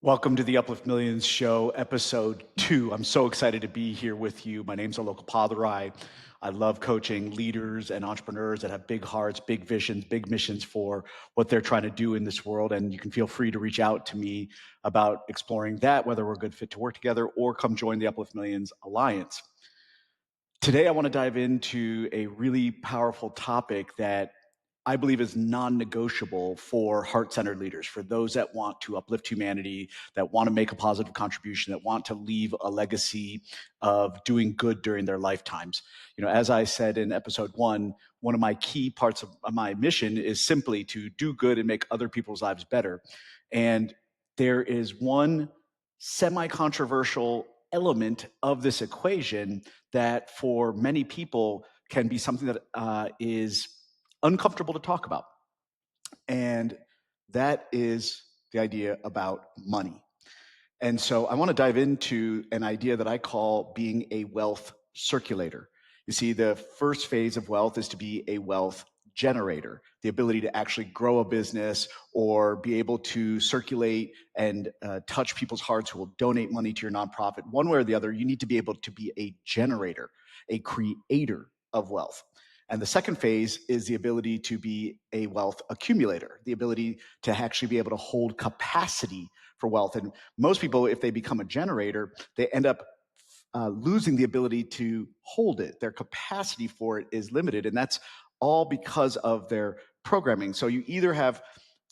Welcome to the Uplift Millions Show, episode 2. I'm so excited to be here with you. My name's Alok Appadurai. I love coaching leaders and entrepreneurs that have big hearts, big visions, big missions for what they're trying to do in this world. And you can feel free to reach out to me about exploring that, whether we're a good fit to work together or come join the Uplift Millions Alliance. Today, I want to dive into a really powerful topic that I believe is non-negotiable for heart-centered leaders, for those that want to uplift humanity, that want to make a positive contribution, that want to leave a legacy of doing good during their lifetimes. As I said in episode 1, one of my key parts of my mission is simply to do good and make other people's lives better. And there is one semi-controversial element of this equation that for many people can be something that is uncomfortable to talk about. And that is the idea about money. And so I want to dive into an idea that I call being a wealth circulator. You see, the first phase of wealth is to be a wealth generator, the ability to actually grow a business or be able to circulate and touch people's hearts who will donate money to your nonprofit. One way or the other, you need to be able to be a generator, a creator of wealth. And the second phase is the ability to be a wealth accumulator, the ability to actually be able to hold capacity for wealth. And most people, if they become a generator, they end up losing the ability to hold it. Their capacity for it is limited. And that's all because of their programming. So you either have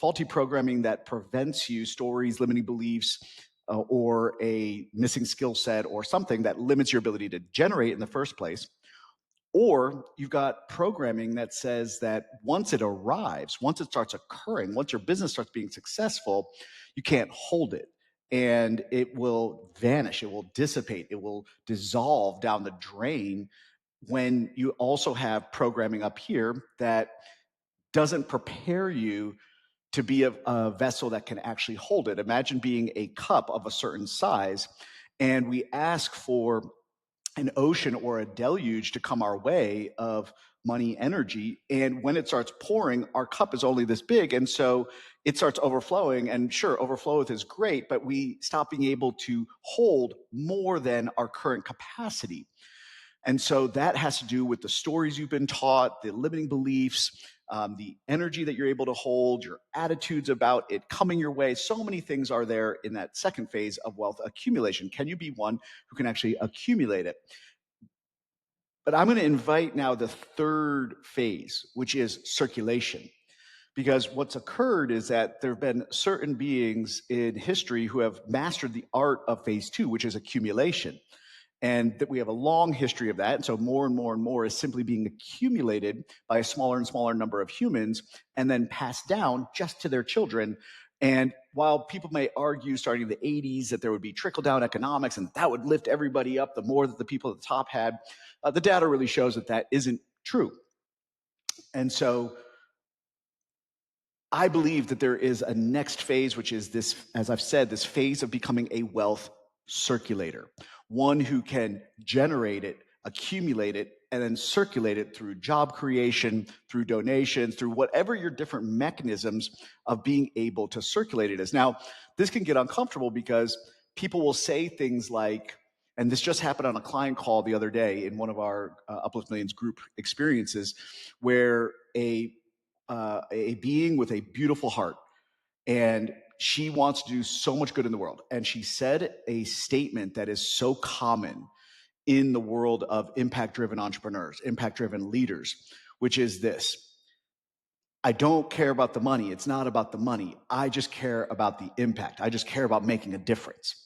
faulty programming that prevents you, stories, limiting beliefs, or a missing skill set or something that limits your ability to generate in the first place. Or you've got programming that says that once it arrives, once it starts occurring, once your business starts being successful, you can't hold it. And it will vanish, it will dissipate, it will dissolve down the drain when you also have programming up here that doesn't prepare you to be a vessel that can actually hold it. Imagine being a cup of a certain size, and we ask for an ocean or a deluge to come our way of money energy. And when it starts pouring, our cup is only this big. And so it starts overflowing. And sure, overfloweth is great, but we stop being able to hold more than our current capacity. And so that has to do with the stories you've been taught, the limiting beliefs, the energy that you're able to hold, your attitudes about it coming your way. So many things are there in that second phase of wealth accumulation. Can you be one who can actually accumulate it? But I'm going to invite now the third phase, which is circulation. Because what's occurred is that there have been certain beings in history who have mastered the art of phase 2, which is accumulation. And that we have a long history of that. And so more and more and more is simply being accumulated by a smaller and smaller number of humans and then passed down just to their children. And while people may argue starting in the 80s that there would be trickle-down economics and that would lift everybody up the more that the people at the top had, the data really shows that that isn't true. And so I believe that there is a next phase, which is this, as I've said, this phase of becoming a wealth circulator, one who can generate it, accumulate it, and then circulate it through job creation, through donations, through whatever your different mechanisms of being able to circulate it is. Now, this can get uncomfortable because people will say things like, and this just happened on a client call the other day in one of our Uplift Millions group experiences, where a being with a beautiful heart, and she wants to do so much good in the world. And she said a statement that is so common in the world of impact-driven entrepreneurs, impact-driven leaders, which is this: I don't care about the money. It's not about the money. I just care about the impact. I just care about making a difference.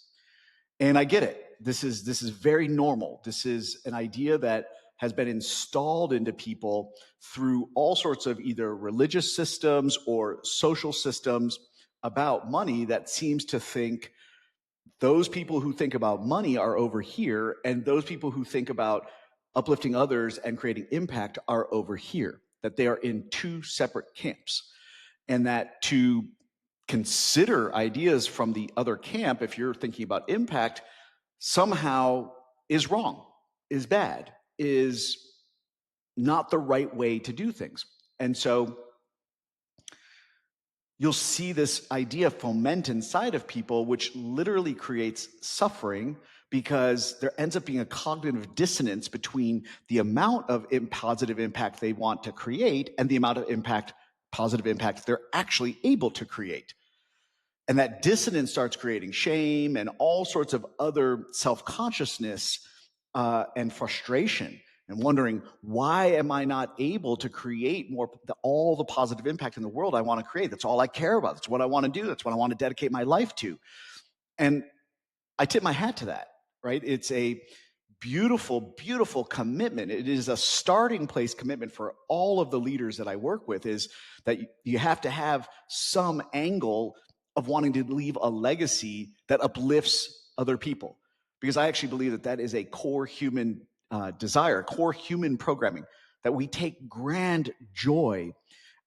And I get it. This is very normal. This is an idea that has been installed into people through all sorts of either religious systems or social systems about money that seems to think those people who think about money are over here, and those people who think about uplifting others and creating impact are over here, that they are in two separate camps. And that to consider ideas from the other camp, if you're thinking about impact, somehow is wrong, is bad, is not the right way to do things. And so you'll see this idea foment inside of people, which literally creates suffering, because there ends up being a cognitive dissonance between the amount of positive impact they want to create and the amount of positive impact they're actually able to create. And that dissonance starts creating shame and all sorts of other self-consciousness and frustration, and wondering, why am I not able to create all the positive impact in the world I want to create? That's all I care about. That's what I want to do. That's what I want to dedicate my life to. And I tip my hat to that, right? It's a beautiful, beautiful commitment. It is a starting place commitment for all of the leaders that I work with, is that you have to have some angle of wanting to leave a legacy that uplifts other people. Because I actually believe that that is a core human desire, core human programming, that we take grand joy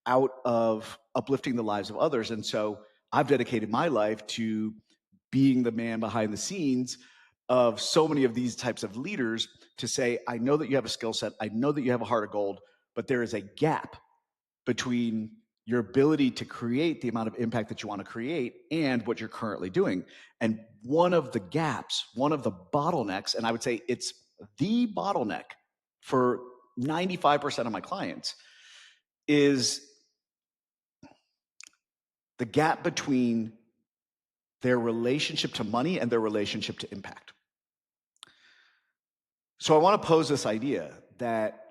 out of uplifting the lives of others. And so I've dedicated my life to being the man behind the scenes of so many of these types of leaders, to say, I know that you have a skill set, I know that you have a heart of gold, but there is a gap between your ability to create the amount of impact that you want to create and what you're currently doing. And one of the gaps, one of the bottlenecks, and I would say it's the bottleneck for 95% of my clients, is the gap between their relationship to money and their relationship to impact. So I want to pose this idea that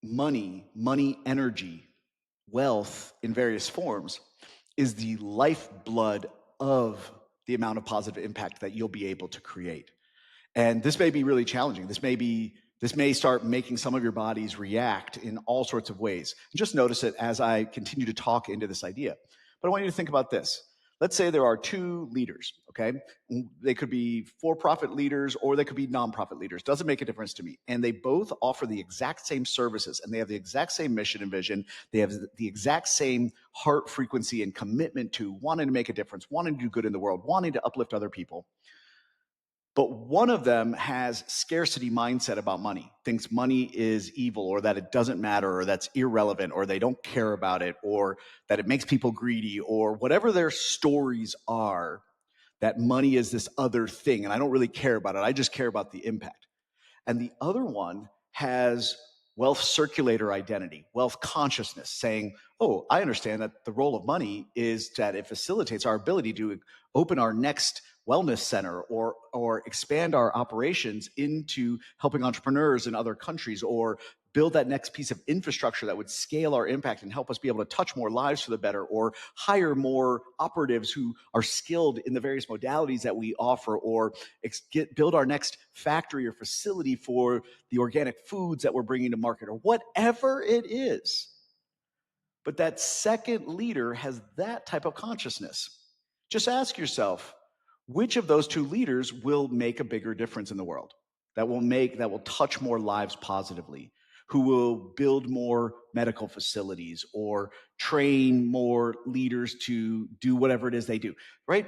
money, energy, wealth in various forms is the lifeblood of the amount of positive impact that you'll be able to create. And this may be really challenging. This may start making some of your bodies react in all sorts of ways. Just notice it as I continue to talk into this idea. But I want you to think about this. Let's say there are two leaders, okay? They could be for-profit leaders or they could be nonprofit leaders. Doesn't make a difference to me. And they both offer the exact same services, and they have the exact same mission and vision. They have the exact same heart frequency and commitment to wanting to make a difference, wanting to do good in the world, wanting to uplift other people. But one of them has scarcity mindset about money, thinks money is evil, or that it doesn't matter, or that's irrelevant, or they don't care about it, or that it makes people greedy, or whatever their stories are, that money is this other thing, and I don't really care about it. I just care about the impact. And the other one has wealth circulator identity, wealth consciousness, saying, oh, I understand that the role of money is that it facilitates our ability to open our next wellness center, or expand our operations into helping entrepreneurs in other countries, or build that next piece of infrastructure that would scale our impact and help us be able to touch more lives for the better, or hire more operatives who are skilled in the various modalities that we offer, or build our next factory or facility for the organic foods that we're bringing to market, or whatever it is. But that second leader has that type of consciousness. Just ask yourself, which of those two leaders will make a bigger difference in the world, that will touch more lives positively, who will build more medical facilities or train more leaders to do whatever it is they do, right?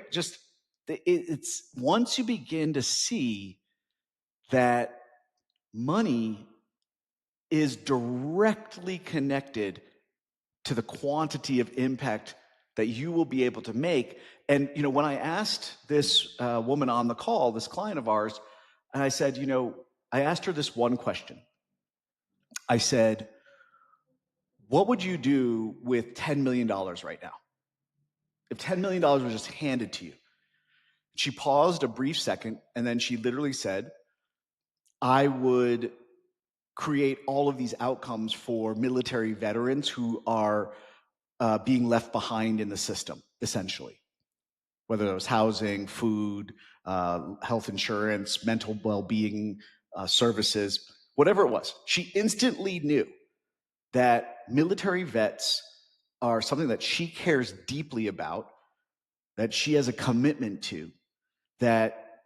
It's once you begin to see that money is directly connected to the quantity of impact that you will be able to make. And when I asked this woman on the call, this client of ours, and I said, I asked her this one question. I said, what would you do with $10 million right now? If $10 million was just handed to you. She paused a brief second, and then she literally said, I would create all of these outcomes for military veterans who are being left behind in the system, essentially. Whether it was housing, food, health insurance, mental well-being services, whatever it was. She instantly knew that military vets are something that she cares deeply about, that she has a commitment to, that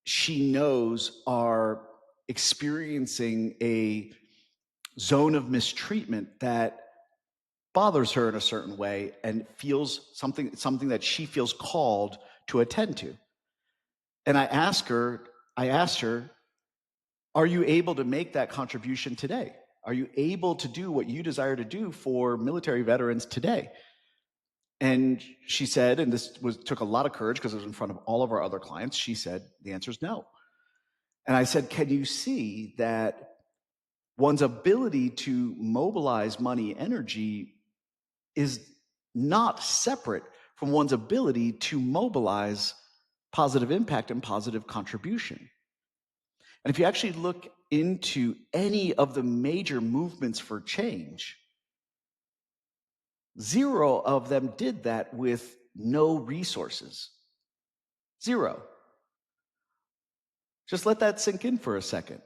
she knows are experiencing a zone of mistreatment that bothers her in a certain way and feels something that she feels called to attend to. And I asked her, are you able to make that contribution today? Are you able to do what you desire to do for military veterans today? And she said, and this took a lot of courage because it was in front of all of our other clients, she said, the answer is no. And I said, can you see that one's ability to mobilize money energy is not separate from one's ability to mobilize positive impact and positive contribution? And if you actually look into any of the major movements for change, zero of them did that with no resources. Zero. Just let that sink in for a second.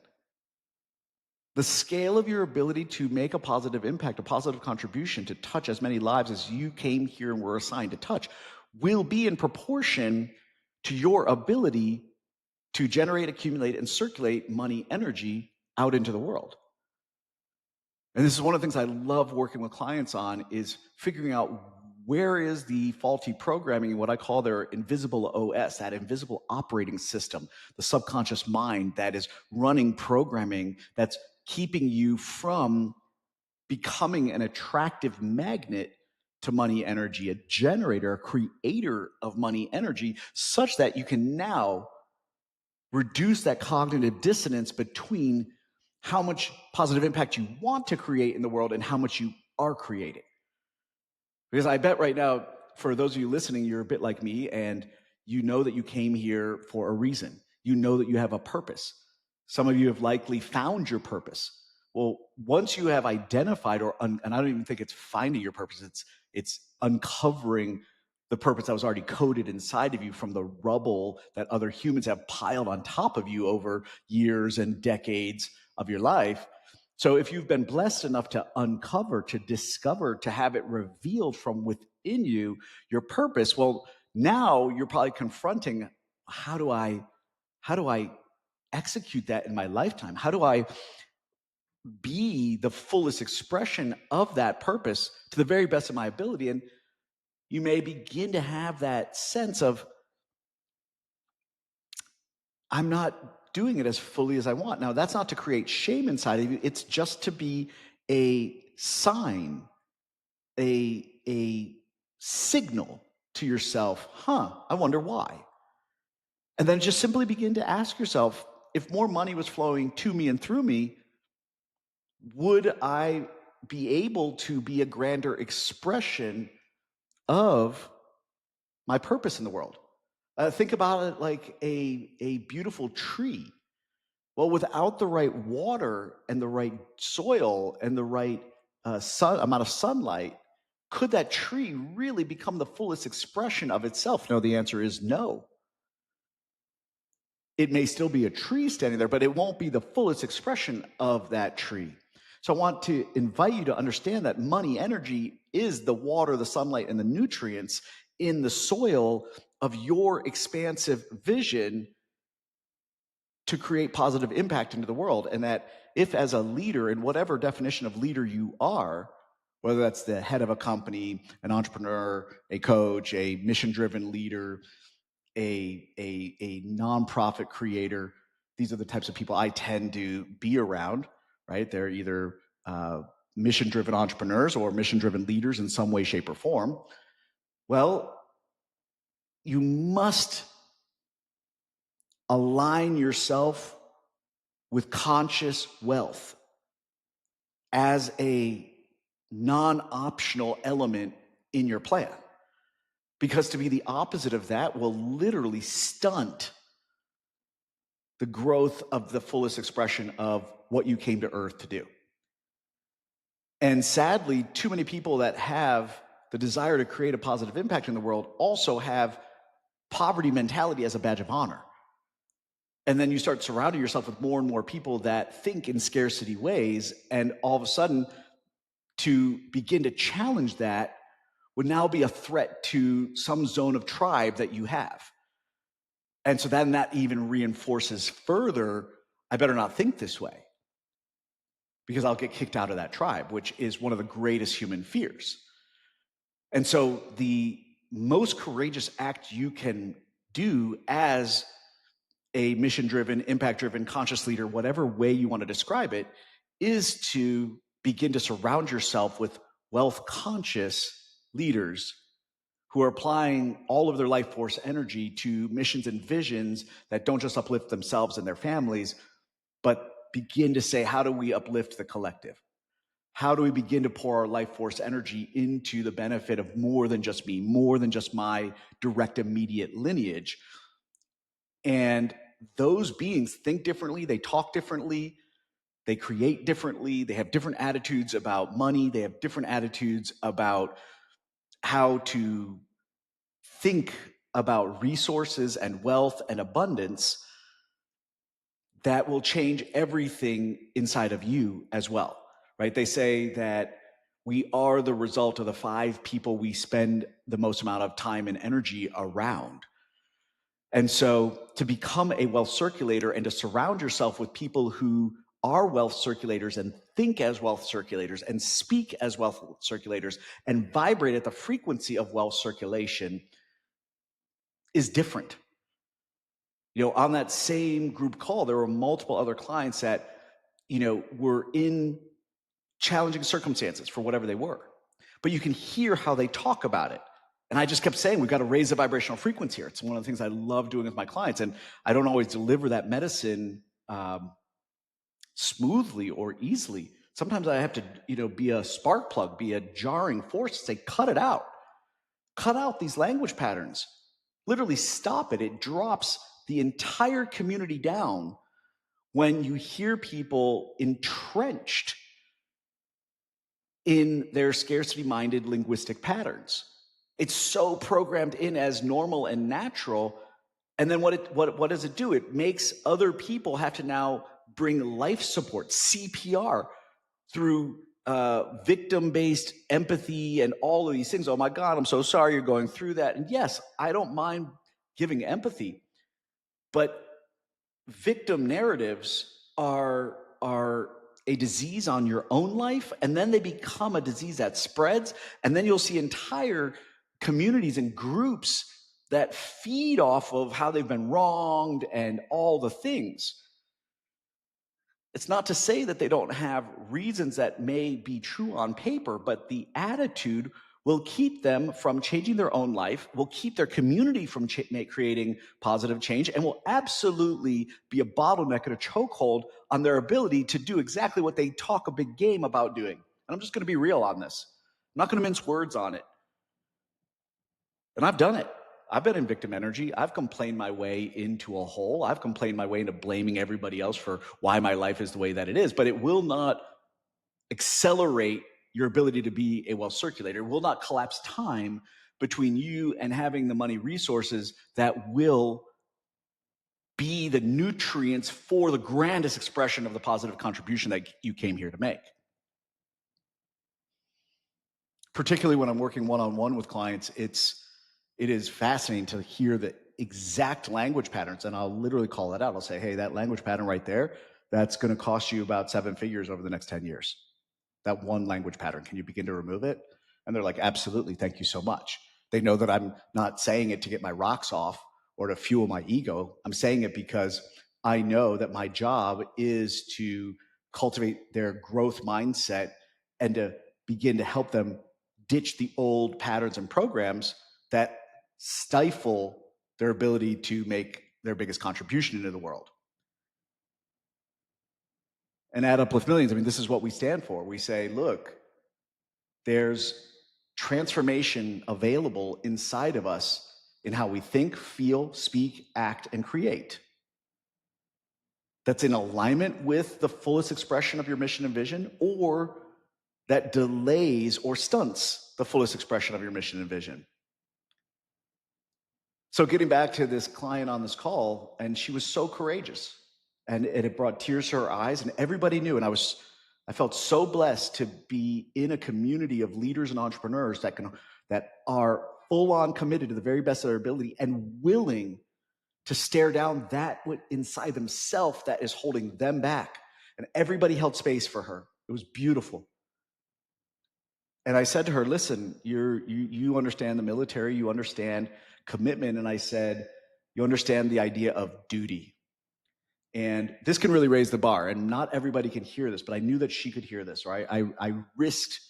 The scale of your ability to make a positive impact, a positive contribution, to touch as many lives as you came here and were assigned to touch will be in proportion to your ability to generate, accumulate, and circulate money energy out into the world. And this is one of the things I love working with clients on, is figuring out where is the faulty programming, what I call their invisible OS, that invisible operating system, the subconscious mind that is running programming that's keeping you from becoming an attractive magnet to money energy, a generator, a creator of money energy, such that you can now reduce that cognitive dissonance between how much positive impact you want to create in the world and how much you are creating. Because I bet right now, for those of you listening, you're a bit like me, and you know that you came here for a reason. You know that you have a purpose. Some of you have likely found your purpose. Well, once you have identified, and I don't even think it's finding your purpose, it's uncovering the purpose that was already coded inside of you from the rubble that other humans have piled on top of you over years and decades of your life. So if you've been blessed enough to uncover, to discover, to have it revealed from within you, your purpose, well, now you're probably confronting, how do I execute that in my lifetime? How do I be the fullest expression of that purpose to the very best of my ability? And you may begin to have that sense of, I'm not doing it as fully as I want. Now, that's not to create shame inside of you. It's just to be a sign, a signal to yourself, I wonder why. And then just simply begin to ask yourself, if more money was flowing to me and through me, would I be able to be a grander expression of my purpose in the world? Think about it like a beautiful tree. Well, without the right water and the right soil and the right amount of sunlight, could that tree really become the fullest expression of itself? No, the answer is no. It may still be a tree standing there, but it won't be the fullest expression of that tree. So I want to invite you to understand that money energy is the water, the sunlight, and the nutrients in the soil of your expansive vision to create positive impact into the world. And that if, as a leader, in whatever definition of leader you are, whether that's the head of a company, an entrepreneur, a coach, a mission-driven leader, a nonprofit creator, these are the types of people I tend to be around, right? They're either mission-driven entrepreneurs or mission-driven leaders in some way, shape, or form. Well, you must align yourself with conscious wealth as a non-optional element in your plan. Because to be the opposite of that will literally stunt the growth of the fullest expression of what you came to Earth to do. And sadly, too many people that have the desire to create a positive impact in the world also have poverty mentality as a badge of honor. And then you start surrounding yourself with more and more people that think in scarcity ways, and all of a sudden, to begin to challenge that would now be a threat to some zone of tribe that you have. And so then that even reinforces further, I better not think this way, because I'll get kicked out of that tribe, which is one of the greatest human fears. And so the most courageous act you can do as a mission-driven, impact-driven, conscious leader, whatever way you want to describe it, is to begin to surround yourself with wealth-conscious leaders who are applying all of their life force energy to missions and visions that don't just uplift themselves and their families, but begin to say, how do we uplift the collective? How do we begin to pour our life force energy into the benefit of more than just me, more than just my direct immediate lineage? And those beings think differently, they talk differently, they create differently, they have different attitudes about money, they have different attitudes about how to think about resources and wealth and abundance that will change everything inside of you as well, right? They say that we are the result of the 5 people we spend the most amount of time and energy around. And so to become a wealth circulator and to surround yourself with people who are wealth circulators and think as wealth circulators and speak as wealth circulators and vibrate at the frequency of wealth circulation is different. You know, on that same group call, there were multiple other clients that, you know, were in challenging circumstances for whatever they were. But you can hear how they talk about it. And I just kept saying, we've got to raise the vibrational frequency here. It's one of the things I love doing with my clients. And I don't always deliver that medicine smoothly or easily. Sometimes I have to, you know, be a spark plug, be a jarring force to say, cut it out. Cut out these language patterns. Literally stop it. It drops the entire community down when you hear people entrenched in their scarcity-minded linguistic patterns. It's so programmed in as normal and natural. And then what does it do? It makes other people have to now bring life support, CPR, through victim-based empathy and all of these things. Oh my God, I'm so sorry you're going through that. And yes, I don't mind giving empathy, but victim narratives are a disease on your own life, and then they become a disease that spreads, and then you'll see entire communities and groups that feed off of how they've been wronged and all the things. It's not to say that they don't have reasons that may be true on paper, but the attitude will keep them from changing their own life, will keep their community from creating positive change, and will absolutely be a bottleneck and a chokehold on their ability to do exactly what they talk a big game about doing. And I'm just going to be real on this. I'm not going to mince words on it. And I've done it. I've been in victim energy. I've complained my way into a hole. I've complained my way into blaming everybody else for why my life is the way that it is. But it will not accelerate your ability to be a wealth circulator. It will not collapse time between you and having the money resources that will be the nutrients for the grandest expression of the positive contribution that you came here to make. Particularly when I'm working one-on-one with clients, it is fascinating to hear the exact language patterns, and I'll literally call that out. I'll say, hey, that language pattern right there, that's going to cost you about 7 figures over the next 10 years. That one language pattern, can you begin to remove it? And they're like, absolutely, thank you so much. They know that I'm not saying it to get my rocks off or to fuel my ego. I'm saying it because I know that my job is to cultivate their growth mindset and to begin to help them ditch the old patterns and programs that stifle their ability to make their biggest contribution into the world. And at Uplift Millions, I mean, this is what we stand for. We say, look, there's transformation available inside of us in how we think, feel, speak, act, and create. That's in alignment with the fullest expression of your mission and vision, or that delays or stunts the fullest expression of your mission and vision. So getting back to this client on this call, and she was so courageous, and it brought tears to her eyes, and everybody knew. And I felt so blessed to be in a community of leaders and entrepreneurs that are full on committed to the very best of their ability and willing to stare down that inside themselves that is holding them back. And everybody held space for her. It was beautiful. And I said to her, listen, you understand the military, you understand commitment. And I said, you understand the idea of duty. And this can really raise the bar. And not everybody can hear this, but I knew that she could hear this, right? I risked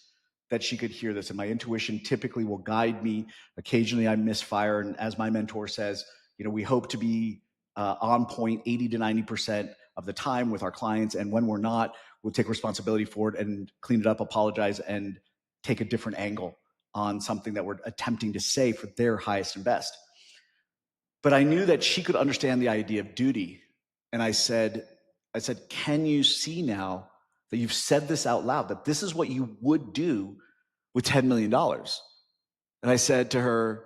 that she could hear this. And my intuition typically will guide me. Occasionally I misfire. And as my mentor says, we hope to be on point 80 to 90% of the time with our clients. And when we're not, we'll take responsibility for it and clean it up, apologize, and take a different angle on something that we're attempting to say for their highest and best. But I knew that she could understand the idea of duty. And I said, can you see now that you've said this out loud, that this is what you would do with $10 million? And I said to her,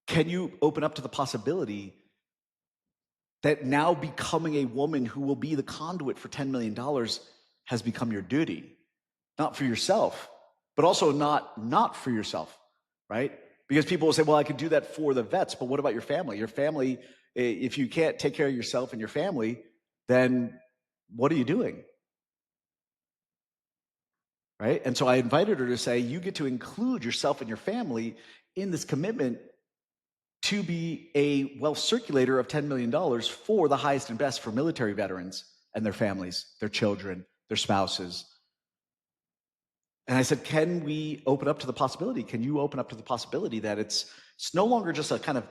can you open up to the possibility that now becoming a woman who will be the conduit for $10 million has become your duty? Not for yourself, but also not for yourself, right? Because people will say, well, I could do that for the vets, but what about your family? Your family, if you can't take care of yourself and your family, then what are you doing? Right? And so I invited her to say, you get to include yourself and your family in this commitment to be a wealth circulator of $10 million for the highest and best for military veterans and their families, their children, their spouses. And I said, can we open up to the possibility? Can you open up to the possibility that it's no longer just a kind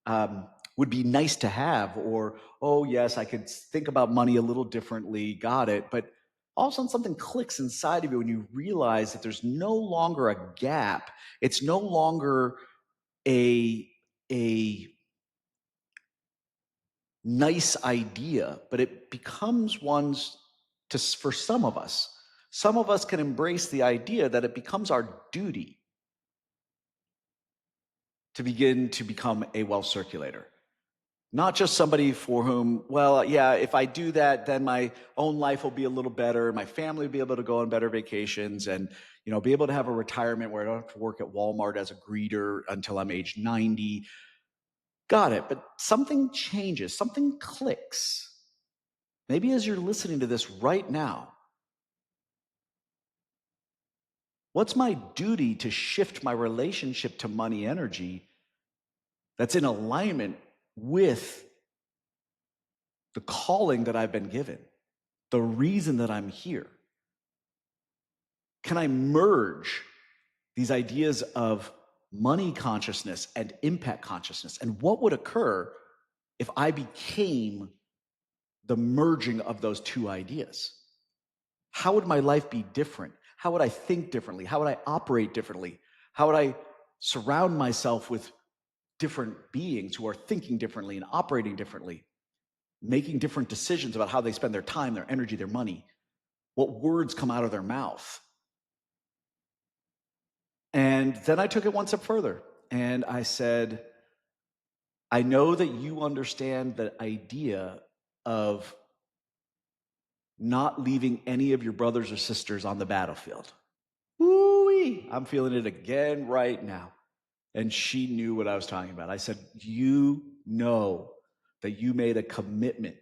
of would be nice to have, or, oh yes, I could think about money a little differently, got it. But all of a sudden something clicks inside of you when you realize that there's no longer a gap. It's no longer a nice idea, but it becomes one's for some of us. Some of us can embrace the idea that it becomes our duty to begin to become a wealth circulator. Not just somebody for whom, well, yeah, if I do that, then my own life will be a little better. My family will be able to go on better vacations and, be able to have a retirement where I don't have to work at Walmart as a greeter until I'm age 90. Got it. But something changes, something clicks. Maybe as you're listening to this right now, what's my duty to shift my relationship to money energy that's in alignment with the calling that I've been given, the reason that I'm here? Can I merge these ideas of money consciousness and impact consciousness? And what would occur if I became the merging of those two ideas? How would my life be different? How would I think differently? How would I operate differently? How would I surround myself with different beings who are thinking differently and operating differently, making different decisions about how they spend their time, their energy, their money, what words come out of their mouth? And then I took it one step further and I said, I know that you understand the idea of not leaving any of your brothers or sisters on the battlefield. Woo-wee, I'm feeling it again right now. And she knew what I was talking about. I said, you know that you made a commitment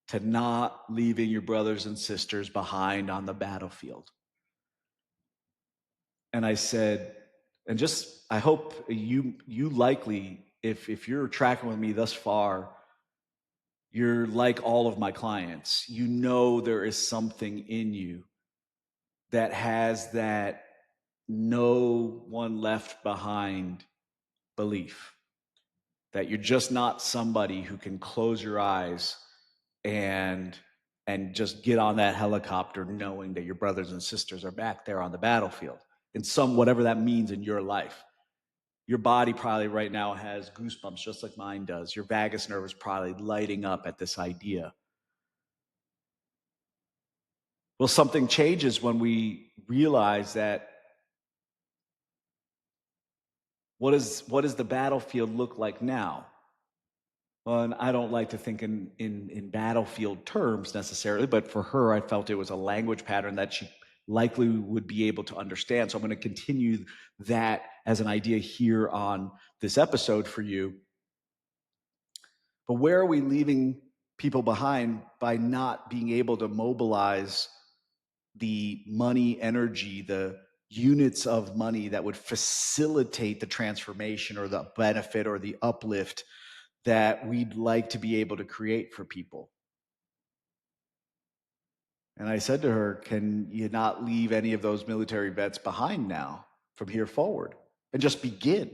to not leaving your brothers and sisters behind on the battlefield. And I said, and just, I hope you likely, if you're tracking with me thus far, you're like all of my clients. You know there is something in you that has that no one left behind belief, that you're just not somebody who can close your eyes and just get on that helicopter knowing that your brothers and sisters are back there on the battlefield in some whatever that means in your life. Your body probably right now has goosebumps just like mine does. Your vagus nerve is probably lighting up at this idea. Well, something changes when we realize that what does the battlefield look like now? Well, and I don't like to think in battlefield terms necessarily, but for her, I felt it was a language pattern that she likely would be able to understand. So I'm going to continue that as an idea here on this episode for you. But where are we leaving people behind by not being able to mobilize the money energy, the units of money that would facilitate the transformation or the benefit or the uplift that we'd like to be able to create for people? And I said to her, can you not leave any of those military vets behind now from here forward and just begin?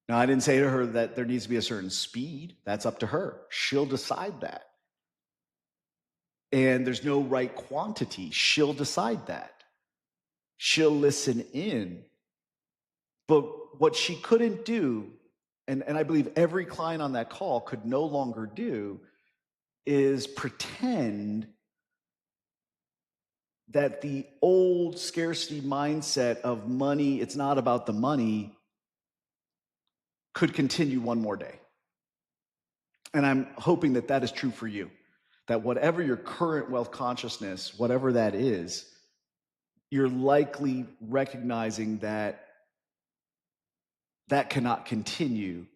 Now, I didn't say to her that there needs to be a certain speed. That's up to her. She'll decide that. And there's no right quantity. She'll decide that. She'll listen in. But what she couldn't do, and I believe every client on that call could no longer do, is pretend that the old scarcity mindset of money, it's not about the money, could continue one more day. And I'm hoping that that is true for you, that whatever your current wealth consciousness, whatever that is, you're likely recognizing that that cannot continue.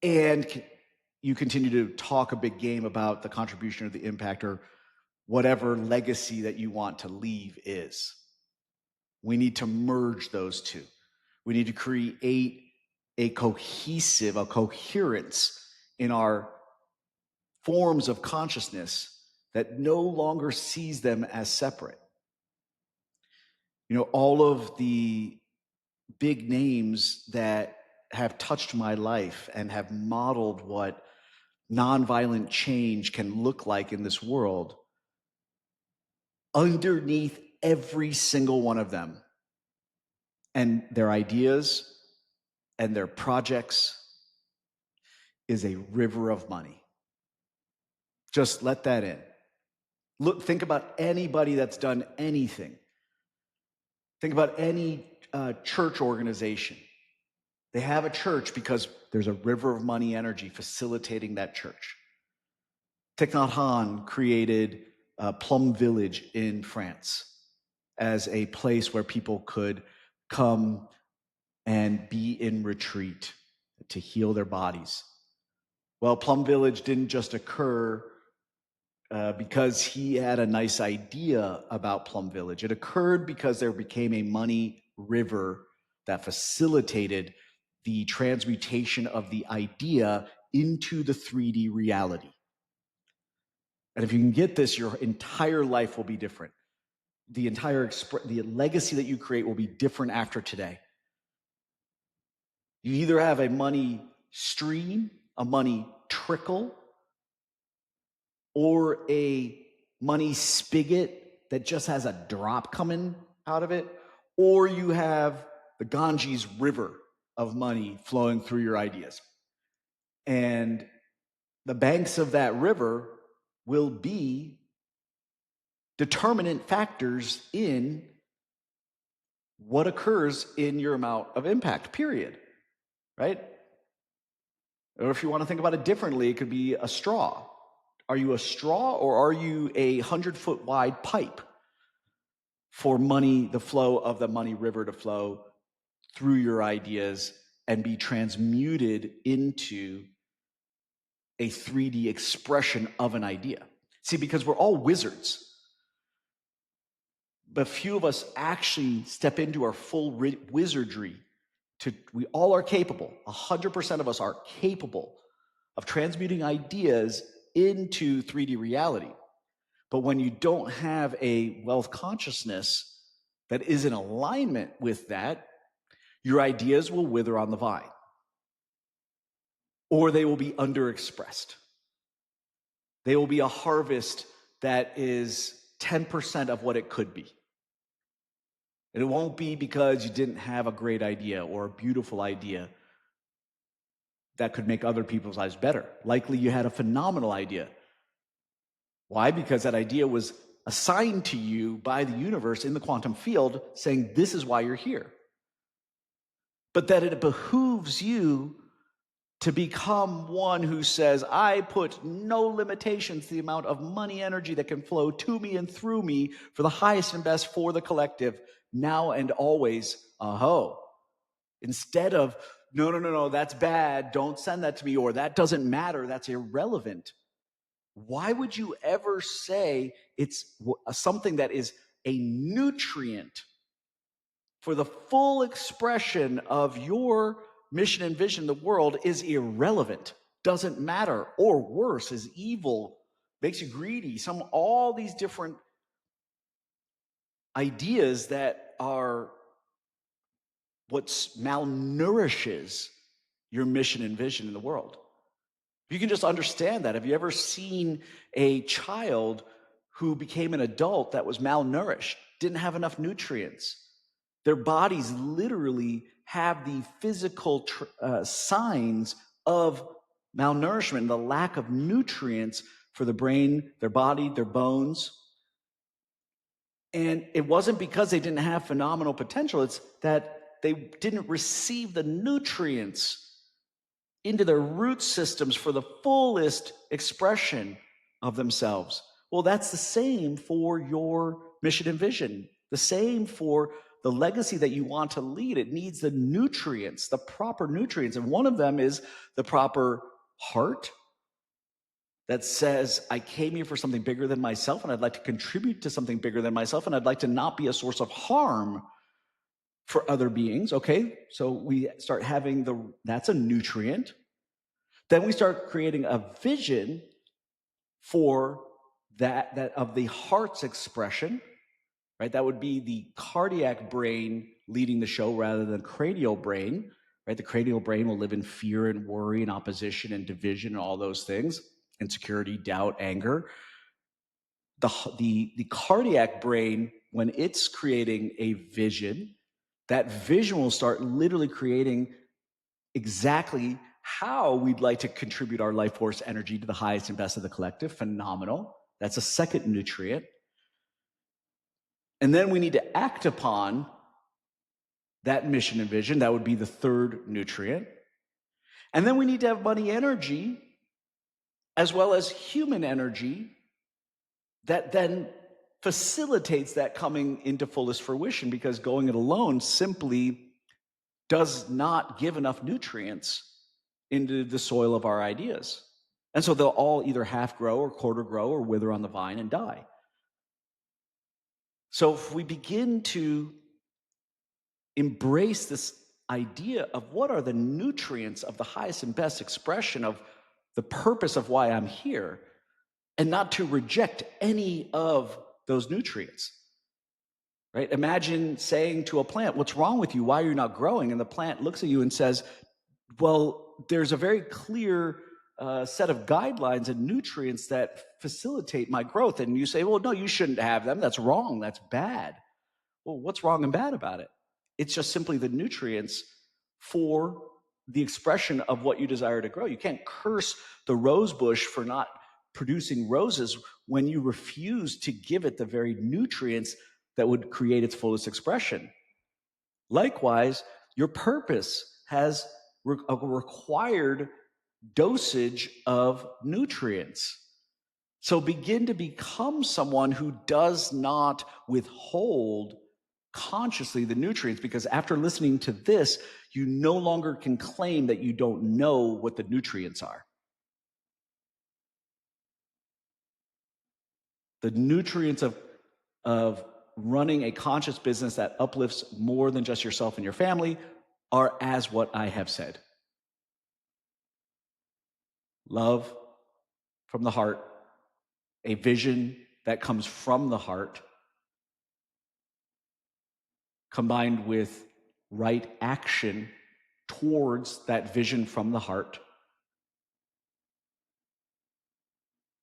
And you continue to talk a big game about the contribution or the impact or whatever legacy that you want to leave is. We need to merge those two. We need to create a coherence in our forms of consciousness that no longer sees them as separate. You know, all of the big names that have touched my life and have modeled what nonviolent change can look like in this world, underneath every single one of them and their ideas and their projects is a river of money. Just let that in. Look, think about anybody that's done anything. Think about any church organization. They have a church because there's a river of money energy facilitating that church. Thich Nhat Hanh created Plum Village in France as a place where people could come and be in retreat to heal their bodies. Well, Plum Village didn't just occur because he had a nice idea about Plum Village. It occurred because there became a money river that facilitated the transmutation of the idea into the 3D reality. And if you can get this, your entire life will be different. The legacy that you create will be different after today. You either have a money stream, a money trickle, or a money spigot that just has a drop coming out of it, or you have the Ganges River of money flowing through your ideas. And the banks of that river will be determinant factors in what occurs in your amount of impact, period, right? Or if you want to think about it differently, it could be a straw. Are you a straw or are you a 100-foot wide pipe for money, the flow of the money river to flow through your ideas and be transmuted into a 3D expression of an idea? See, because we're all wizards, but few of us actually step into our full wizardry. We all are capable, 100% of us are capable of transmuting ideas into 3D reality. But when you don't have a wealth consciousness that is in alignment with that, your ideas will wither on the vine, or they will be underexpressed. They will be a harvest that is 10% of what it could be. And it won't be because you didn't have a great idea or a beautiful idea that could make other people's lives better. Likely you had a phenomenal idea. Why? Because that idea was assigned to you by the universe in the quantum field saying, this is why you're here. But that it behooves you to become one who says, I put no limitations to the amount of money energy that can flow to me and through me for the highest and best for the collective, now and always. Aho. Instead of, no, that's bad, don't send that to me, or that doesn't matter, that's irrelevant. Why would you ever say it's something that is a nutrient for the full expression of your mission and vision in the world is irrelevant, doesn't matter, or worse, is evil, makes you greedy, all these different ideas that are what malnourishes your mission and vision in the world. You can just understand that. Have you ever seen a child who became an adult that was malnourished, didn't have enough nutrients? Their bodies literally have the physical signs of malnourishment, the lack of nutrients for the brain, their body, their bones. And it wasn't because they didn't have phenomenal potential, it's that they didn't receive the nutrients into their root systems for the fullest expression of themselves. Well, that's the same for your mission and vision, the same for the legacy that you want to lead. It needs the nutrients, the proper nutrients. And one of them is the proper heart that says, I came here for something bigger than myself, and I'd like to contribute to something bigger than myself, and I'd like to not be a source of harm for other beings. Okay, so we start having that's a nutrient. Then we start creating a vision for that of the heart's expression, right? That would be the cardiac brain leading the show rather than cranial brain, right? The cranial brain will live in fear and worry and opposition and division and all those things, insecurity, doubt, anger. The cardiac brain, when it's creating a vision, that vision will start literally creating exactly how we'd like to contribute our life force energy to the highest and best of the collective. Phenomenal. That's a second nutrient. And then we need to act upon that mission and vision. That would be the third nutrient. And then we need to have money energy as well as human energy that then facilitates that coming into fullest fruition, because going it alone simply does not give enough nutrients into the soil of our ideas. And so they'll all either half grow or quarter grow or wither on the vine and die. So if we begin to embrace this idea of what are the nutrients of the highest and best expression of the purpose of why I'm here, and not to reject any of those nutrients, right? Imagine saying to a plant, what's wrong with you? Why are you not growing? And the plant looks at you and says, well, there's a very clear set of guidelines and nutrients that facilitate my growth. And you say, well, no, you shouldn't have them. That's wrong. That's bad. Well, what's wrong and bad about it? It's just simply the nutrients for the expression of what you desire to grow. You can't curse the rose bush for not producing roses when you refuse to give it the very nutrients that would create its fullest expression. Likewise, your purpose has a required dosage of nutrients. So begin to become someone who does not withhold consciously the nutrients, because after listening to this, you no longer can claim that you don't know what the nutrients are. The nutrients of running a conscious business that uplifts more than just yourself and your family are as what I have said. Love from the heart, a vision that comes from the heart, combined with right action towards that vision from the heart,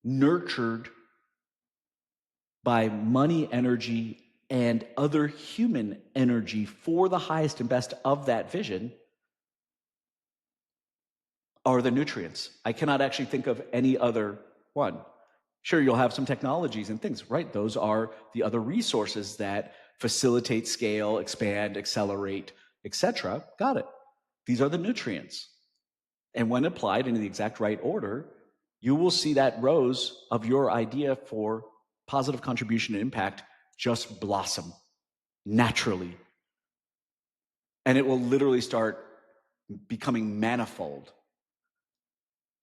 nurtured by money energy and other human energy for the highest and best of that vision, are the nutrients. I cannot actually think of any other one. Sure, you'll have some technologies and things, right? Those are the other resources that facilitate, scale, expand, accelerate, etc. Got it. These are the nutrients. And when applied in the exact right order, you will see that rose of your idea for positive contribution and impact just blossom naturally. And it will literally start becoming manifold.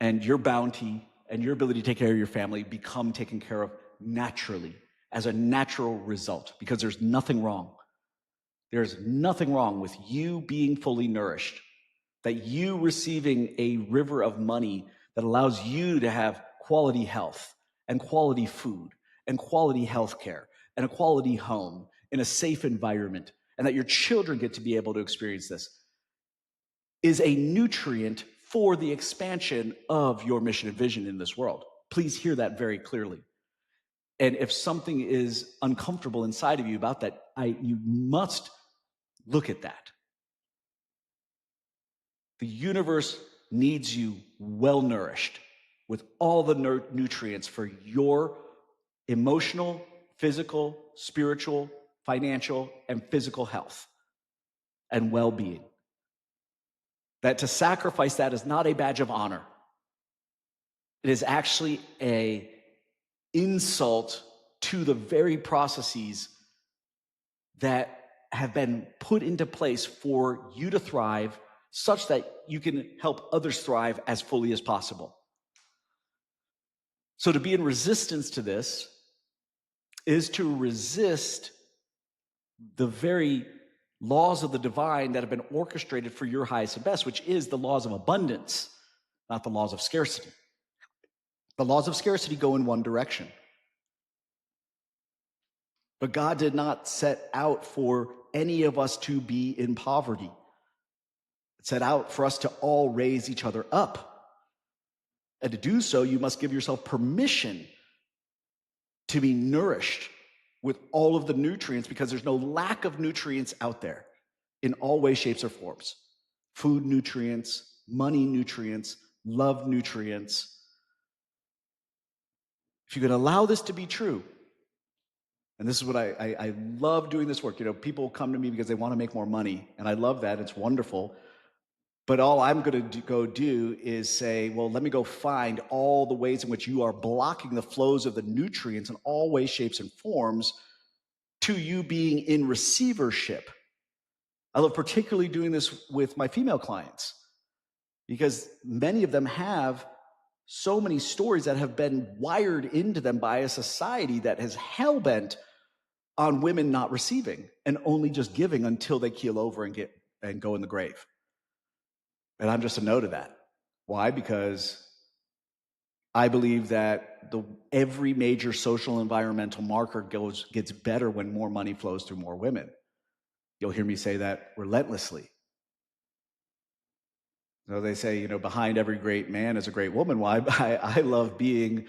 And your bounty and your ability to take care of your family become taken care of naturally as a natural result, because there's nothing wrong. There's nothing wrong with you being fully nourished, that you receiving a river of money that allows you to have quality health and quality food and quality healthcare and a quality home in a safe environment, and that your children get to be able to experience this, is a nutrient for the expansion of your mission and vision in this world. Please hear that very clearly. And if something is uncomfortable inside of you about that, you must look at that. The universe needs you well nourished with all the nutrients for your emotional, physical, spiritual, financial, and physical health and well-being. That to sacrifice that is not a badge of honor. It is actually an insult to the very processes that have been put into place for you to thrive, such that you can help others thrive as fully as possible. So to be in resistance to this is to resist the very laws of the divine that have been orchestrated for your highest and best, which is the laws of abundance, not the laws of scarcity. The laws of scarcity go in one direction. But God did not set out for any of us to be in poverty. It set out for us to all raise each other up. And to do so, you must give yourself permission to be nourished with all of the nutrients, because there's no lack of nutrients out there in all ways, shapes, or forms. Food nutrients, money nutrients, love nutrients. If you can allow this to be true, and this is what I love doing this work. People come to me because they want to make more money, and I love that. It's wonderful. But all I'm going to go do is say, well, let me go find all the ways in which you are blocking the flows of the nutrients in all ways, shapes, and forms to you being in receivership. I love particularly doing this with my female clients, because many of them have so many stories that have been wired into them by a society that is hell-bent on women not receiving and only just giving until they keel over and go in the grave. And I'm just a no to that. Why? Because I believe that every major social environmental marker gets better when more money flows through more women. You'll hear me say that relentlessly. So they say, behind every great man is a great woman. Why? I love being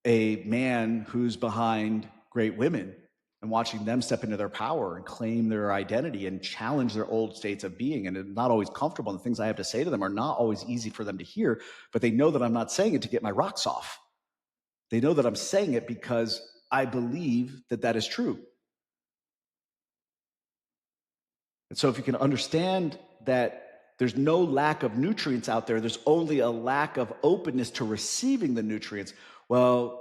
a man who's behind great women and watching them step into their power and claim their identity and challenge their old states of being. And it's not always comfortable. And the things I have to say to them are not always easy for them to hear, but they know that I'm not saying it to get my rocks off. They know that I'm saying it because I believe that that is true. And so if you can understand that there's no lack of nutrients out there, there's only a lack of openness to receiving the nutrients, well,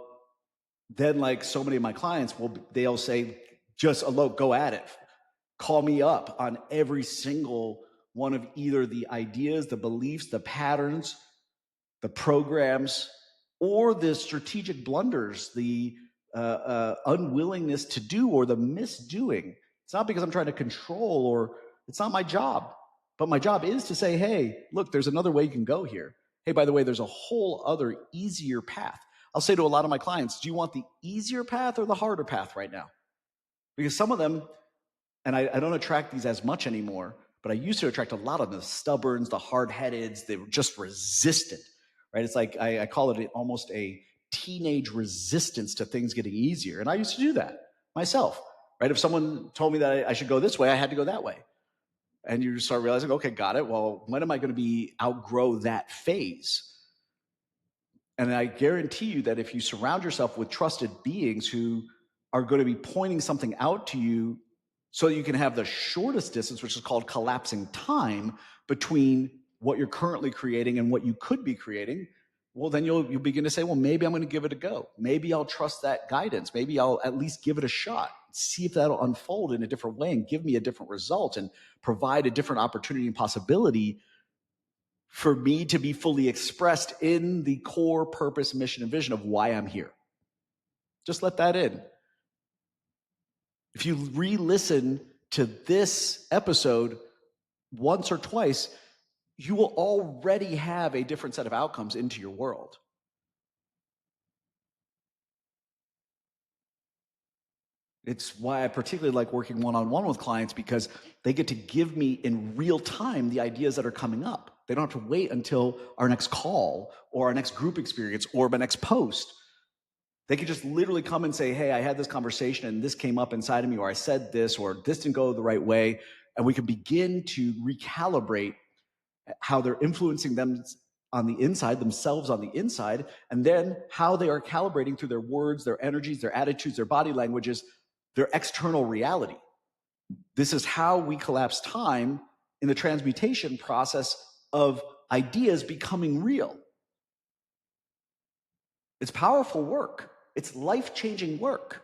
then, like so many of my clients, they'll say, just Alok, go at it. Call me up on every single one of either the ideas, the beliefs, the patterns, the programs, or the strategic blunders, the unwillingness to do or the misdoing. It's not because I'm trying to control, or it's not my job. But my job is to say, hey, look, there's another way you can go here. Hey, by the way, there's a whole other easier path. I'll say to a lot of my clients, do you want the easier path or the harder path right now? Because some of them, and I don't attract these as much anymore, but I used to attract a lot of them, the stubborns, the hard-headeds, they were just resistant, right? It's like, I call it almost a teenage resistance to things getting easier. And I used to do that myself, right? If someone told me that I should go this way, I had to go that way. And you start realizing, okay, got it. Well, when am I going to outgrow that phase? And I guarantee you that if you surround yourself with trusted beings who are going to be pointing something out to you so you can have the shortest distance, which is called collapsing time, between what you're currently creating and what you could be creating, well, then you'll begin to say, well, maybe I'm going to give it a go. Maybe I'll trust that guidance. Maybe I'll at least give it a shot, see if that'll unfold in a different way and give me a different result and provide a different opportunity and possibility for me to be fully expressed in the core purpose, mission, and vision of why I'm here. Just let that in. If you re-listen to this episode once or twice, you will already have a different set of outcomes into your world. It's why I particularly like working one-on-one with clients, because they get to give me in real time the ideas that are coming up. They don't have to wait until our next call or our next group experience or my next post. They could just literally come and say, hey, I had this conversation and this came up inside of me, or I said this, or this didn't go the right way. And we can begin to recalibrate how they're influencing them on the inside, themselves on the inside, and then how they are calibrating through their words, their energies, their attitudes, their body languages, their external reality. This is how we collapse time in the transmutation process of ideas becoming real. It's powerful work. It's life-changing work.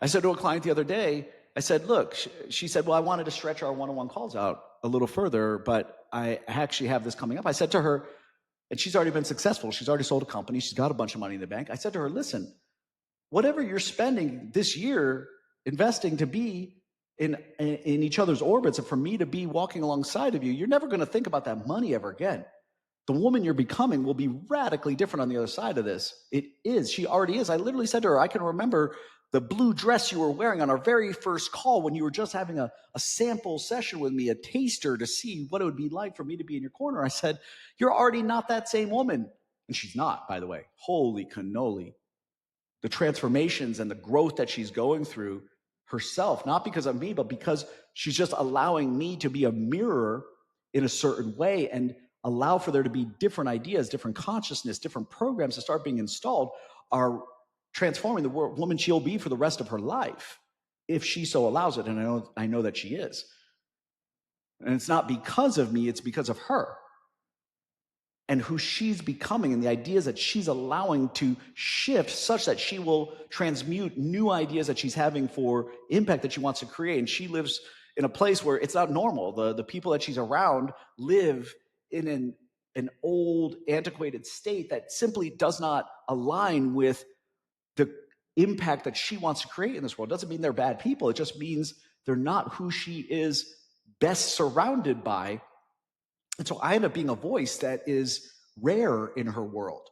I said to a client the other day, I said, look, she said, well, I wanted to stretch our one-on-one calls out a little further, but I actually have this coming up. I said to her, and she's already been successful. She's already sold a company. She's got a bunch of money in the bank. I said to her, listen, whatever you're spending this year investing to be in each other's orbits and for me to be walking alongside of you, you're never going to think about that money ever again. The woman you're becoming will be radically different on the other side of this. It is. She already is. I literally said to her, I can remember the blue dress you were wearing on our very first call when you were just having a sample session with me, a taster to see what it would be like for me to be in your corner. I said, you're already not that same woman. And she's not, by the way. Holy cannoli. The transformations and the growth that she's going through herself, not because of me, but because she's just allowing me to be a mirror in a certain way and allow for there to be different ideas, different consciousness, different programs to start being installed, are transforming the woman she'll be for the rest of her life, if she so allows it. And I know that she is. And it's not because of me, it's because of her and who she's becoming and the ideas that she's allowing to shift such that she will transmute new ideas that she's having for impact that she wants to create. And she lives in a place where it's not normal. The people that she's around live in an old, antiquated state that simply does not align with the impact that she wants to create in this world. It doesn't mean they're bad people. It just means they're not who she is best surrounded by. And so I end up being a voice that is rare in her world.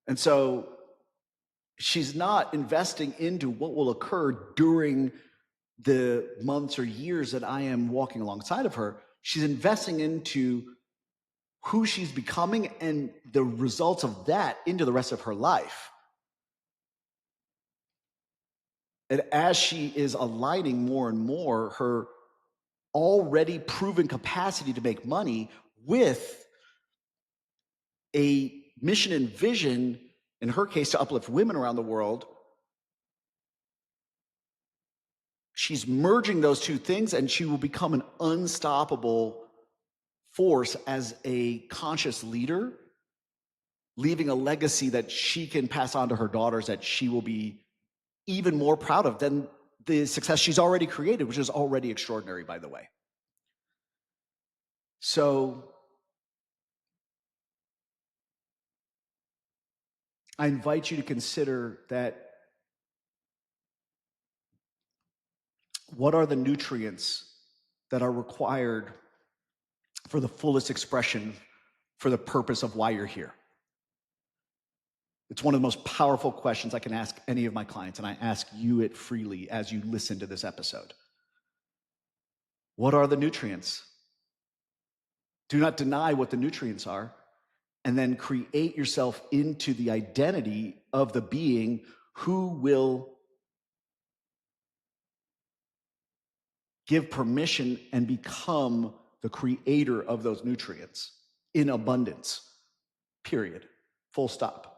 And so she's not investing into what will occur during the months or years that I am walking alongside of her. She's investing into who she's becoming and the results of that into the rest of her life. And as she is aligning more and more her already proven capacity to make money with a mission and vision, in her case, to uplift women around the world, she's merging those two things and she will become an unstoppable force as a conscious leader, leaving a legacy that she can pass on to her daughters that she will be even more proud of than the success she's already created, which is already extraordinary, by the way. So I invite you to consider that. What are the nutrients that are required for the fullest expression for the purpose of why you're here? It's one of the most powerful questions I can ask any of my clients, and I ask you it freely as you listen to this episode. What are the nutrients? Do not deny what the nutrients are, and then create yourself into the identity of the being who will give permission and become the creator of those nutrients in abundance, period, full stop.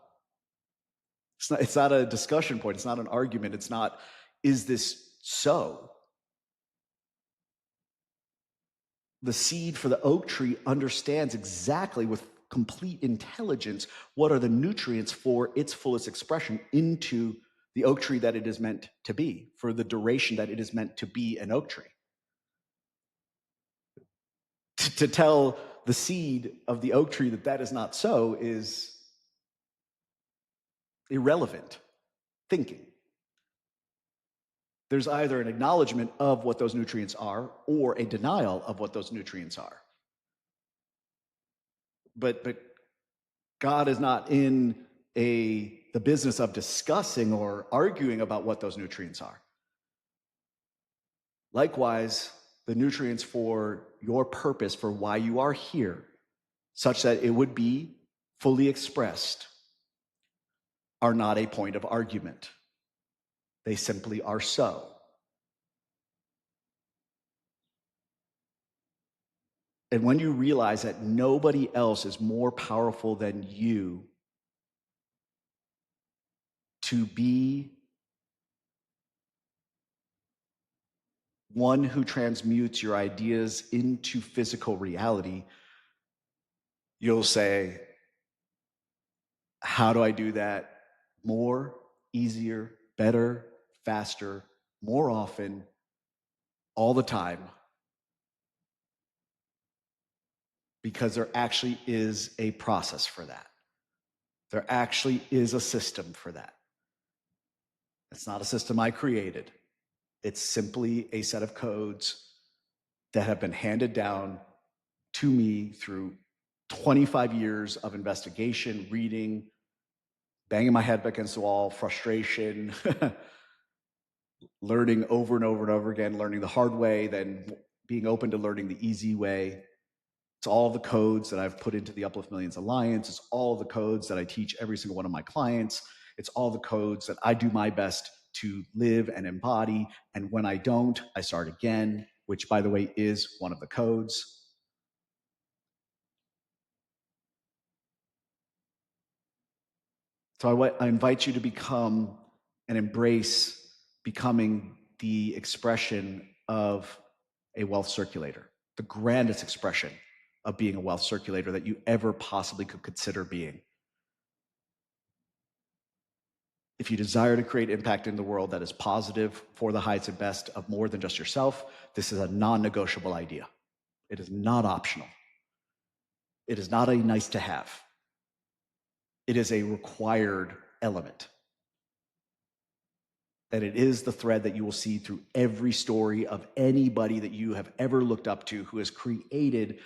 It's not a discussion point. It's not an argument. It's not, is this so? The seed for the oak tree understands exactly with complete intelligence what are the nutrients for its fullest expression into the oak tree that it is meant to be, for the duration that it is meant to be an oak tree. To tell the seed of the oak tree that that is not so is irrelevant thinking. There's either an acknowledgement of what those nutrients are or a denial of what those nutrients are. But God is not in the business of discussing or arguing about what those nutrients are. Likewise, the nutrients for your purpose, for why you are here, such that it would be fully expressed, are not a point of argument. They simply are so. And when you realize that nobody else is more powerful than you to be one who transmutes your ideas into physical reality, you'll say, how do I do that more, easier, better, faster, more often, all the time? Because there actually is a process for that. There actually is a system for that. It's not a system I created. It's simply a set of codes that have been handed down to me through 25 years of investigation, reading, banging my head against the wall, frustration, learning over and over and over again, learning the hard way, then being open to learning the easy way. It's all the codes that I've put into the Uplift Millions Alliance. It's all the codes that I teach every single one of my clients. It's all the codes that I do my best to live and embody. And when I don't, I start again, which, by the way, is one of the codes. So I invite you to become and embrace becoming the expression of a wealth circulator, the grandest expression of being a wealth circulator that you ever possibly could consider being. If you desire to create impact in the world that is positive for the highest and best of more than just yourself, this is a non-negotiable idea. It is not optional. It is not a nice to have. It is a required element. And it is the thread that you will see through every story of anybody that you have ever looked up to who has created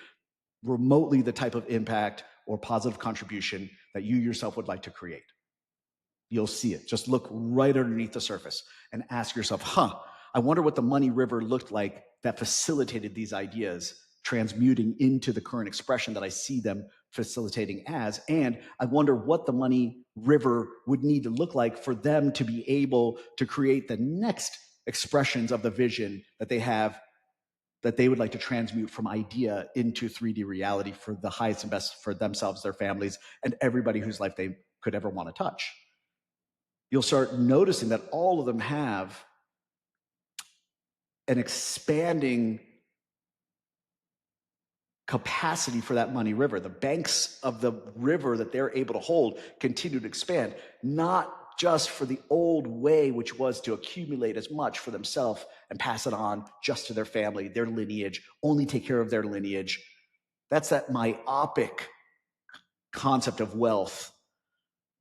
remotely the type of impact or positive contribution that you yourself would like to create. You'll see it. Just look right underneath the surface and ask yourself, I wonder what the money river looked like that facilitated these ideas transmuting into the current expression that I see them facilitating as. And I wonder what the money river would need to look like for them to be able to create the next expressions of the vision that they have, that they would like to transmute from idea into 3D reality for the highest and best for themselves, their families, and everybody whose life they could ever want to touch. You'll start noticing that all of them have an expanding capacity for that money river. The banks of the river that they're able to hold continue to expand, not just for the old way, which was to accumulate as much for themselves and pass it on just to their family, their lineage, only take care of their lineage. That's that myopic concept of wealth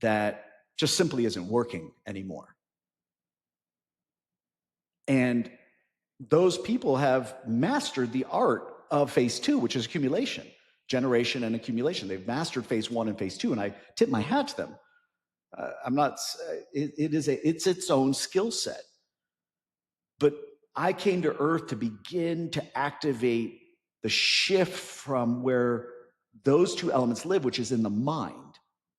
that just simply isn't working anymore. And those people have mastered the art of phase two, which is accumulation, generation and accumulation. They've mastered phase one and phase two, and I tip my hat to them. It's its own skill set. But I came to Earth to begin to activate the shift from where those two elements live, which is in the mind.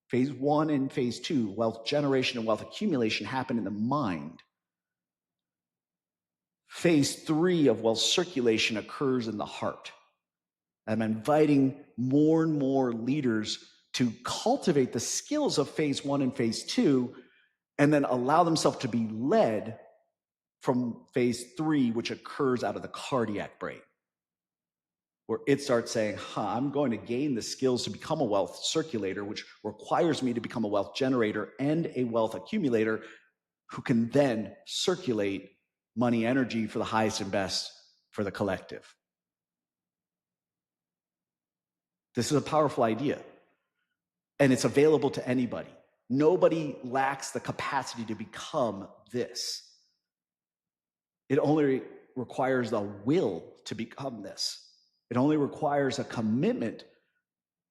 Phase one and phase two, wealth generation and wealth accumulation, happen in the mind. Phase three of wealth circulation occurs in the heart. I'm inviting more and more leaders to cultivate the skills of phase one and phase two, and then allow themselves to be led from phase three, which occurs out of the cardiac brain, where it starts saying, I'm going to gain the skills to become a wealth circulator, which requires me to become a wealth generator and a wealth accumulator who can then circulate money energy for the highest and best for the collective. This is a powerful idea, and it's available to anybody. Nobody lacks the capacity to become this. It only requires the will to become this. It only requires a commitment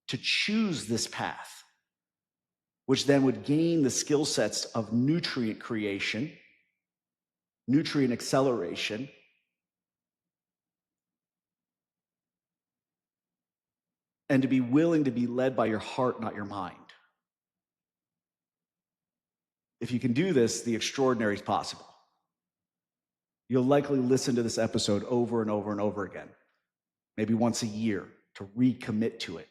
to choose this path, which then would gain the skill sets of nutrient creation, nutrient acceleration, and to be willing to be led by your heart, not your mind. If you can do this, the extraordinary is possible. You'll likely listen to this episode over and over and over again, maybe once a year, to recommit to it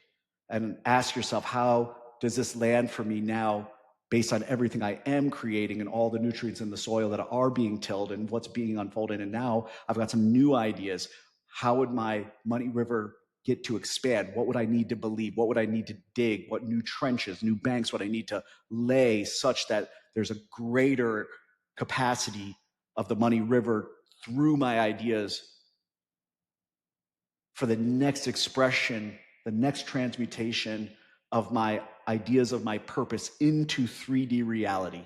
and ask yourself, how does this land for me now based on everything I am creating and all the nutrients in the soil that are being tilled and what's being unfolded? And now I've got some new ideas. How would my money river get to expand? What would I need to believe? What would I need to dig? What new trenches, new banks would I need to lay such that there's a greater capacity of the money river through my ideas for the next expression, the next transmutation of my ideas of my purpose into 3D reality?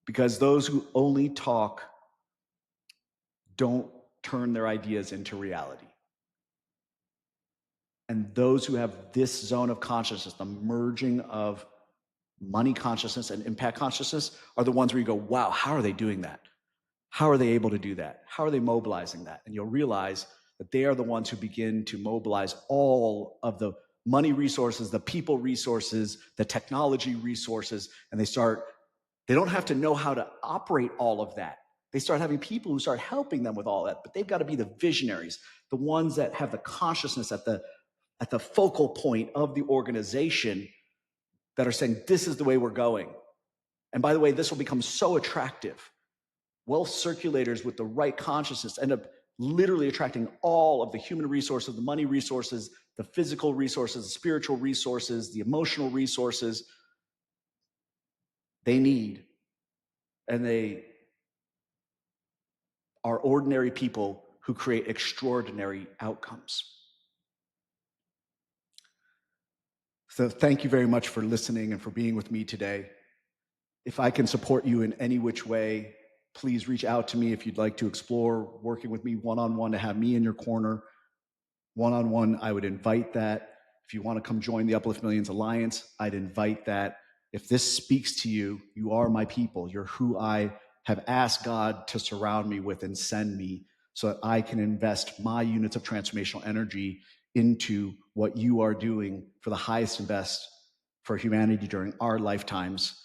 Because those who only talk don't turn their ideas into reality. And those who have this zone of consciousness, the merging of money consciousness and impact consciousness, are the ones where you go, wow, how are they doing that? How are they able to do that? How are they mobilizing that? And you'll realize that they are the ones who begin to mobilize all of the money resources, the people resources, the technology resources, and they don't have to know how to operate all of that. They start having people who start helping them with all that, but they've got to be the visionaries, the ones that have the consciousness at the focal point of the organization, that are saying, this is the way we're going. And by the way, this will become so attractive. Wealth circulators with the right consciousness end up literally attracting all of the human resources, the money resources, the physical resources, the spiritual resources, the emotional resources they need. And they are ordinary people who create extraordinary outcomes. So thank you very much for listening and for being with me today. If I can support you in any which way, please reach out to me if you'd like to explore working with me one-on-one, to have me in your corner. One-on-one, I would invite that. If you want to come join the Uplift Millions Alliance, I'd invite that. If this speaks to you, you are my people. You're who I have asked God to surround me with and send me, so that I can invest my units of transformational energy into what you are doing for the highest and best for humanity during our lifetimes.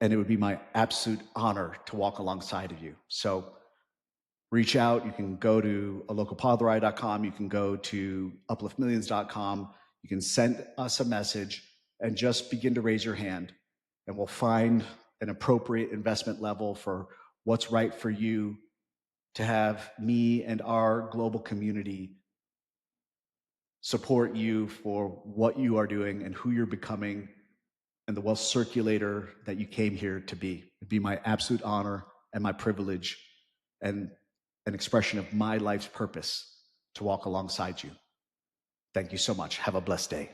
And it would be my absolute honor to walk alongside of you. So reach out. You can go to alokappadurai.com. You can go to upliftmillions.com. You can send us a message and just begin to raise your hand, and we'll find an appropriate investment level for what's right for you, to have me and our global community support you for what you are doing and who you're becoming, and the wealth circulator that you came here to be. It'd be my absolute honor and my privilege and an expression of my life's purpose to walk alongside you. Thank you so much. Have a blessed day.